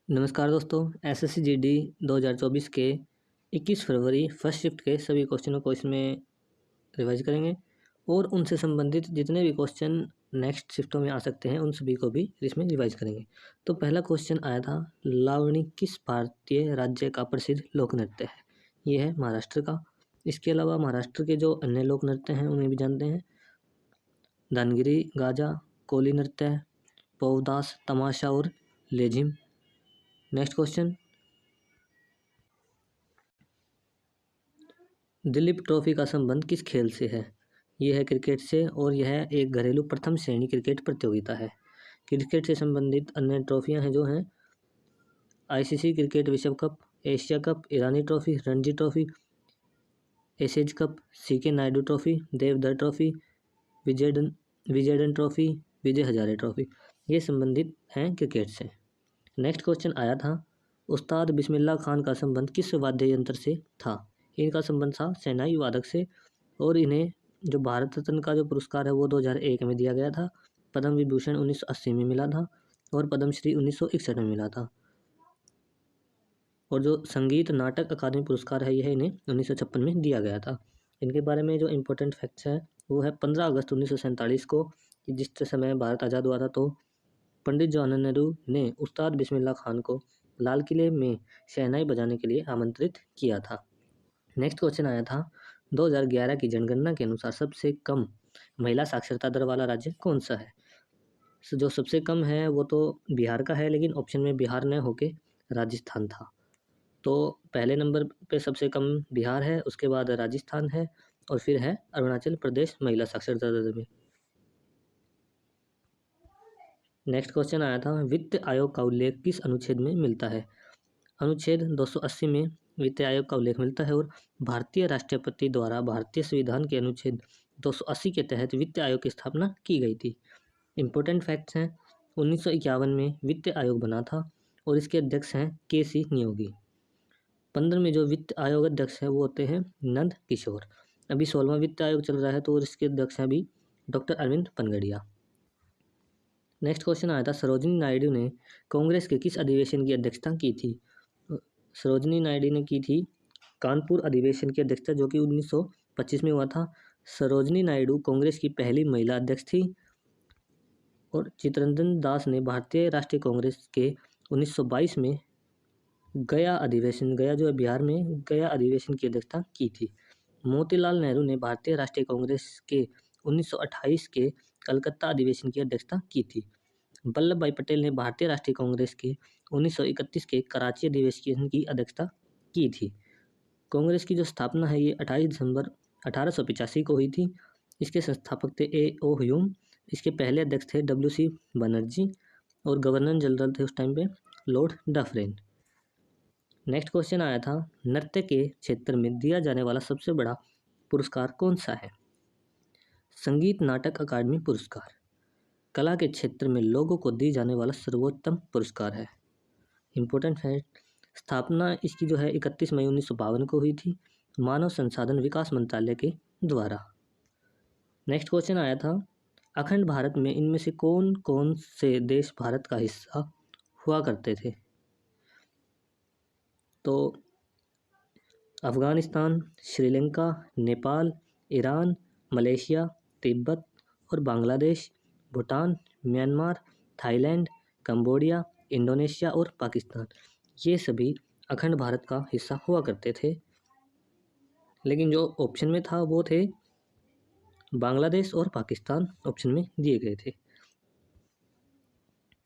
नमस्कार दोस्तों, SSC GD 2024 के 21 फरवरी फर्स्ट शिफ्ट के सभी क्वेश्चनों को इसमें रिवाइज करेंगे और उनसे संबंधित जितने भी क्वेश्चन नेक्स्ट शिफ्टों में आ सकते हैं उन सभी को भी इसमें रिवाइज करेंगे। तो पहला क्वेश्चन आया था, लावणी किस भारतीय राज्य का प्रसिद्ध लोक नृत्य है? ये है महाराष्ट्र का। इसके अलावा महाराष्ट्र के जो अन्य लोक नृत्य हैं उन्हें भी जानते हैं। धनगिरी गाजा, कोली नृत्य, पौदास, तमाशा और lezim. Next question, Dilip trophy का संबंध किस खेल से है? यह है क्रिकेट से और यह एक घरेलू प्रथम श्रेणी क्रिकेट प्रतियोगिता है। क्रिकेट से संबंधित अन्य ट्रॉफियां हैं जो हैं आईसीसी क्रिकेट विश्व cup, Asia cup, Irani trophy, Ranji trophy, Ashes cup, CK Naidu trophy, Deodhar trophy, विजयडन ट्रॉफी, विजय हजारे ट्रॉफी। ये संबंधित हैं क्रिकेट से। नेक्स्ट क्वेश्चन आया था, उस्ताद बिस्मिल्लाह खान का संबंध किस वाद्य यंत्र से था? इनका संबंध था शहनाई वादक से और इन्हें जो भारत रत्न का जो पुरस्कार है वो 2001 में दिया गया था। पद्म विभूषण 1980 में मिला था और पद्मश्री 1961 में मिला था। और जो संगीत नाटक अकादमी पुरस्कार है यह इन्हें 1956 में दिया गया था। इनके बारे में जो इम्पोर्टेंट फैक्ट्स है वो है 15 अगस्त 1947 को, जिस समय भारत आज़ाद हुआ था, तो पंडित जवाहरलाल नेहरू ने उस्ताद बिस्मिल्लाह खान को लाल किले में शहनाई बजाने के लिए आमंत्रित किया था। नेक्स्ट क्वेश्चन आया था, 2011 की जनगणना के अनुसार सबसे कम महिला साक्षरता दर वाला राज्य कौन सा है? जो सबसे कम है वो तो बिहार का है, लेकिन ऑप्शन में बिहार न होके राजस्थान था। तो पहले नंबर पे सबसे कम बिहार है, उसके बाद राजस्थान है और फिर है अरुणाचल प्रदेश महिला साक्षरता दर में। नेक्स्ट क्वेश्चन आया था, वित्त आयोग का उल्लेख किस अनुच्छेद में मिलता है? अनुच्छेद 280 में वित्त आयोग का उल्लेख मिलता है और भारतीय राष्ट्रपति द्वारा भारतीय संविधान के अनुच्छेद 280 के तहत वित्त आयोग की स्थापना की गई थी। इम्पोर्टेंट फैक्ट्स हैं, 1951 में वित्त आयोग बना था और इसके अध्यक्ष हैं केसी नियोगी। 15 में जो वित्त आयोग अध्यक्ष है वो होते हैं नंद किशोर। अभी 16वां वित्त आयोग चल रहा है तो इसके अध्यक्ष हैं अभी doctor Arvind Panagariya. Next question आया था, सरोजिनी नायडू ने कांग्रेस के किस अधिवेशन की अध्यक्षता की थी? सरोजिनी नायडू ने की थी कानपुर अधिवेशन की अध्यक्षता, जो कि 1925 में हुआ था। सरोजिनी नायडू कांग्रेस की पहली महिला अध्यक्ष थी और चित्तरंजन दास ने भारतीय राष्ट्रीय कांग्रेस के 1922 में गया जो है बिहार में, गया अधिवेशन की अध्यक्षता की थी। मोतीलाल नेहरू ने भारतीय राष्ट्रीय कांग्रेस के 1928 के कलकत्ता अधिवेशन की अध्यक्षता की थी। वल्लभ भाई पटेल ने भारतीय राष्ट्रीय कांग्रेस के 1931 के कराची अधिवेशन की अध्यक्षता की थी। कांग्रेस की जो स्थापना है ये 28 दिसंबर 1885 को हुई थी। इसके संस्थापक थे A.O. ह्यूम। इसके पहले अध्यक्ष थे W.C. बनर्जी और गवर्नर जनरल थे उस टाइम पे लॉर्ड डफरेन। नेक्स्ट क्वेश्चन आया था, नृत्य के क्षेत्र में दिया जाने वाला सबसे बड़ा पुरस्कार कौन सा है? संगीत नाटक अकादमी पुरस्कार। कला के क्षेत्र में लोगों को दी जाने वाला सर्वोत्तम पुरस्कार है। इम्पोर्टेंट है, स्थापना इसकी जो है 31 मई 1952 को हुई थी मानव संसाधन विकास मंत्रालय के द्वारा। नेक्स्ट क्वेश्चन आया था, अखंड भारत में इनमें से कौन कौन से देश भारत का हिस्सा हुआ करते थे? तो अफ़गानिस्तान, श्रीलंका, नेपाल, ईरान, मलेशिया, तिब्बत और Bangladesh, Bhutan, Myanmar, Thailand, Cambodia, Indonesia और पाकिस्तान, ये सभी अखंड भारत का हिस्सा हुआ करते थे। लेकिन जो ऑप्शन में था वो थे बांग्लादेश और पाकिस्तान, ऑप्शन में दिए गए थे।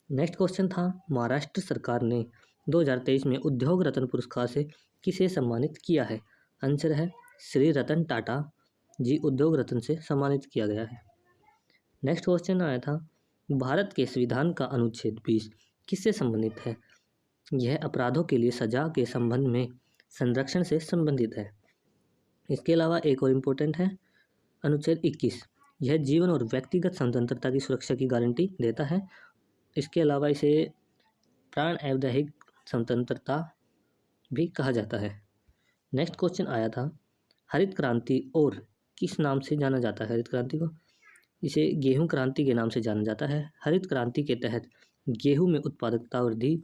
नेक्स्ट क्वेश्चन था, महाराष्ट्र सरकार ने 2023 में उद्योग रत्न पुरस्कार से किसे सम्मानित किया है? आंसर है श्री रतन टाटा जी उद्योग रत्न से सम्मानित किया गया है। नेक्स्ट क्वेश्चन आया था, भारत के संविधान का अनुच्छेद 20 किससे संबंधित है? यह अपराधों के लिए सजा के संबंध में संरक्षण से संबंधित है। इसके अलावा एक और इम्पोर्टेंट है अनुच्छेद 21, यह जीवन और व्यक्तिगत स्वतंत्रता की सुरक्षा की गारंटी देता है। इसके अलावा इसे प्राण एवं दैहिक स्वतंत्रता भी कहा जाता है। नेक्स्ट क्वेश्चन आया था, हरित क्रांति और किस नाम से जाना जाता है? हरित क्रांति को इसे गेहूं क्रांति के नाम से जाना जाता है। हरित क्रांति के तहत गेहूं में उत्पादकता वृद्धि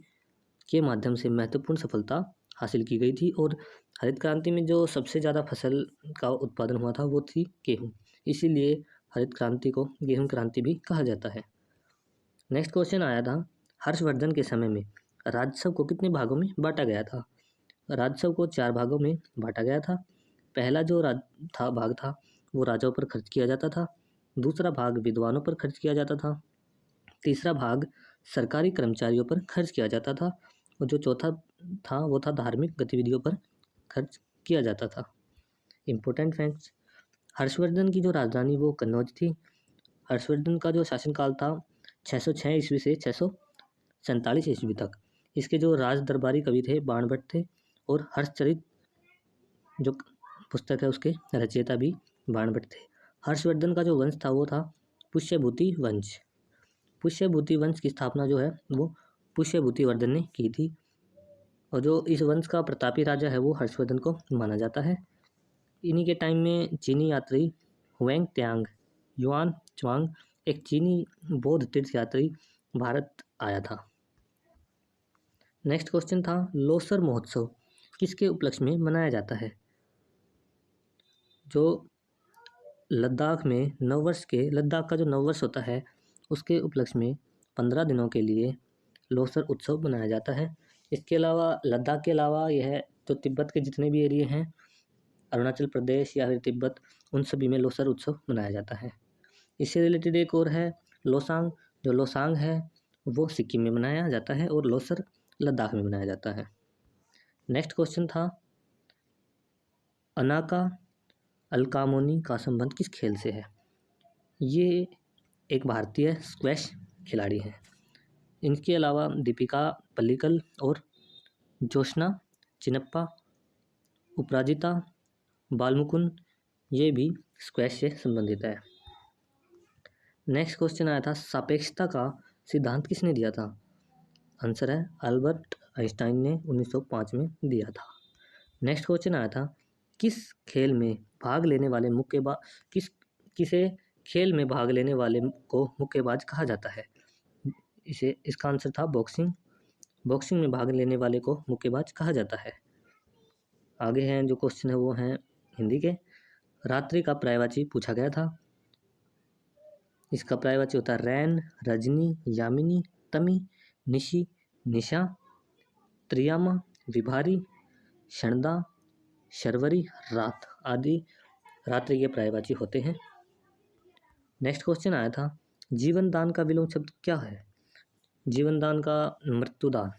के माध्यम से महत्वपूर्ण सफलता हासिल की गई थी। और हरित क्रांति में जो सबसे ज़्यादा फसल का उत्पादन हुआ था वो थी गेहूँ, इसीलिए हरित क्रांति को गेहूँ क्रांति भी कहा जाता है। नेक्स्ट क्वेश्चन आया था, हर्षवर्धन के समय में राजस्व को कितने भागों में बांटा गया था? राजस्व को 4 भागों में बांटा गया था। पहला जो भाग था वो राजाओं पर खर्च किया जाता था, दूसरा भाग विद्वानों पर खर्च किया जाता था, तीसरा भाग सरकारी कर्मचारियों पर खर्च किया जाता था, और जो चौथा था वो था धार्मिक गतिविधियों पर खर्च किया जाता था। इम्पोर्टेंट फैक्ट्स, हर्षवर्धन की जो राजधानी वो कन्नौज थी। हर्षवर्धन का जो शासनकाल था 606 ईस्वी से 647 ईस्वी तक। इसके जो राज दरबारी कवि थे बाणभट्ट थे, और हर्षचरित जो पुस्तक है उसके रचयिता भी बाणभट्ट थे। हर्षवर्धन का जो वंश था वो था पुष्यभूति वंश। पुष्यभूति वंश की स्थापना जो है वो पुष्यभूतिवर्धन ने की थी, और जो इस वंश का प्रतापी राजा है वो हर्षवर्धन को माना जाता है। इन्हीं के टाइम में चीनी यात्री हुएंग त्यांग युआन च्वांग, एक चीनी बौद्ध तीर्थ यात्री भारत आया था। नेक्स्ट क्वेश्चन था, लोसर महोत्सव किसके उपलक्ष्य में मनाया जाता है? जो लद्दाख का जो नववर्ष होता है उसके उपलक्ष्य में 15 दिनों के लिए लोसर उत्सव मनाया जाता है। इसके अलावा लद्दाख के अलावा यह जो तिब्बत के जितने भी एरिया हैं, अरुणाचल प्रदेश या फिर तिब्बत, उन सभी में लोसर उत्सव मनाया जाता है। इससे रिलेटेड एक और है लोसांग। जो लोसांग है वो सिक्किम में मनाया जाता है और लोसर लद्दाख में मनाया जाता है। नेक्स्ट क्वेश्चन था, अनाका अलकामोनी का संबंध किस खेल से है? ये एक भारतीय स्क्वैश खिलाड़ी हैं। इनके अलावा दीपिका पल्लिकल और जोशना चिनप्पा, अपराजिता बालमुकुंद, ये भी स्क्वैश से संबंधित है। नेक्स्ट क्वेश्चन आया था, सापेक्षता का सिद्धांत किसने दिया था? आंसर है अल्बर्ट आइंस्टाइन ने 1905 में दिया था। नेक्स्ट क्वेश्चन आया था, किस खेल में भाग लेने वाले किसे खेल में भाग लेने वाले को मुक्केबाज कहा जाता है? इसका आंसर था बॉक्सिंग। बॉक्सिंग में भाग लेने वाले को मुक्केबाज कहा जाता है। आगे हैं जो क्वेश्चन है वो हैं हिंदी के। रात्रि का पर्यायवाची पूछा गया था। इसका पर्यायवाची होता है रैन, रजनी, यामिनी, तमी, निशी, निशा, त्रियामा, विभारी, क्षणदा, शर्वरी, रात आदि रात्रि के पर्यायवाची होते हैं। नेक्स्ट क्वेश्चन आया था, जीवन दान का विलोम शब्द क्या है? जीवन दान का मृत्युदान।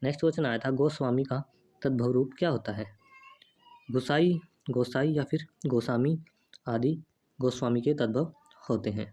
नेक्स्ट क्वेश्चन आया था, गोस्वामी का तद्भव रूप क्या होता है? गोसाई, गोसाई या फिर गोस्वामी आदि गोस्वामी के तद्भव होते हैं।